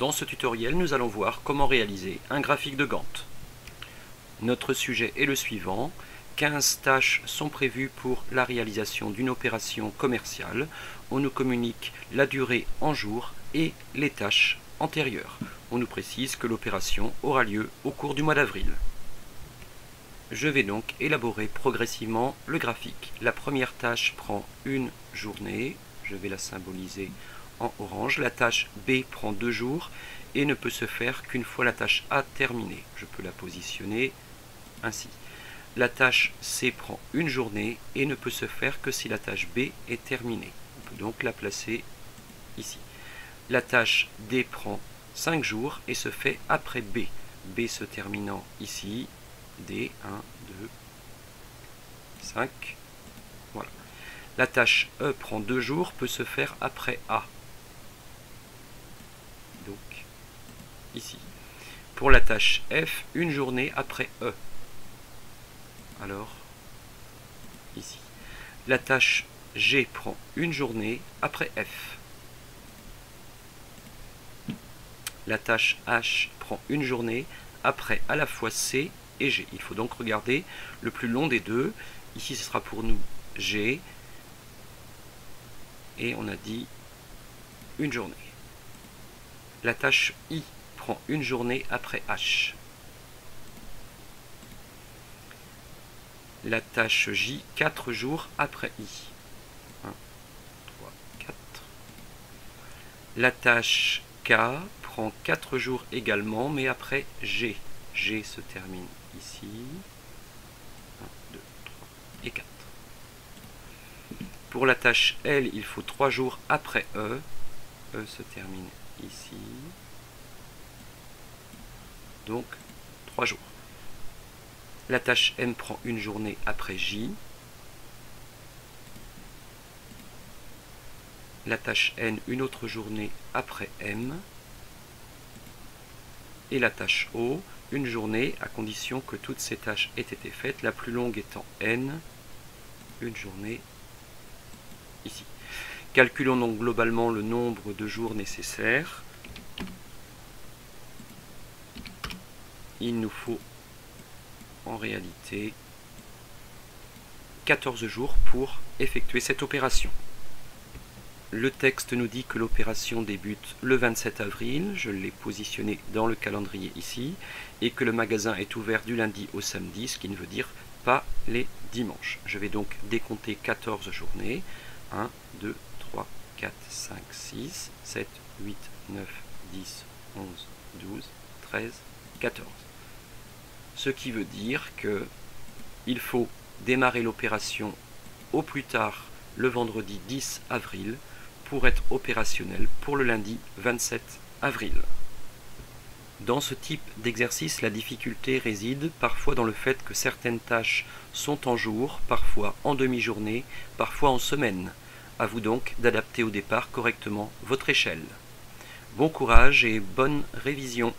Dans ce tutoriel, nous allons voir comment réaliser un graphique de Gantt. Notre sujet est le suivant. 15 tâches sont prévues pour la réalisation d'une opération commerciale. On nous communique la durée en jours et les tâches antérieures. On nous précise que l'opération aura lieu au cours du mois d'avril. Je vais donc élaborer progressivement le graphique. La première tâche prend une journée. Je vais la symboliser en orange. La tâche B prend 2 jours et ne peut se faire qu'une fois la tâche A terminée. Je peux la positionner ainsi. La tâche C prend une journée et ne peut se faire que si la tâche B est terminée. On peut donc la placer ici. La tâche D prend 5 jours et se fait après B. B se terminant ici. D, 1, 2, 5. Voilà. La tâche E prend 2 jours, peut se faire après A. Donc, ici. Pour la tâche F, une journée après E. Alors, ici. La tâche G prend une journée après F. La tâche H prend une journée après à la fois C et G. Il faut donc regarder le plus long des deux. Ici, ce sera pour nous G. Et on a dit une journée. La tâche I prend une journée après H. La tâche J, 4 jours après I. 1, 3, 4. La tâche K prend 4 jours également, mais après G. G se termine ici. 1, 2, 3 et 4. Pour la tâche L, il faut 3 jours après E. E se termine ici. Donc, 3 jours. La tâche M prend une journée après J. La tâche N, une autre journée après M. Et la tâche O, une journée, à condition que toutes ces tâches aient été faites, la plus longue étant N, une journée ici. Calculons donc globalement le nombre de jours nécessaires. Il nous faut en réalité 14 jours pour effectuer cette opération. Le texte nous dit que l'opération débute le 27 avril, je l'ai positionné dans le calendrier ici, et que le magasin est ouvert du lundi au samedi, ce qui ne veut dire pas les dimanches. Je vais donc décompter 14 journées. 1, 2, 3, 4, 5, 6, 7, 8, 9, 10, 11, 12, 13, 14. Ce qui veut dire que il faut démarrer l'opération au plus tard le vendredi 10 avril pour être opérationnel pour le lundi 27 avril. Dans ce type d'exercice, la difficulté réside parfois dans le fait que certaines tâches sont en jour, parfois en demi-journée, parfois en semaine. À vous donc d'adapter au départ correctement votre échelle. Bon courage et bonne révision.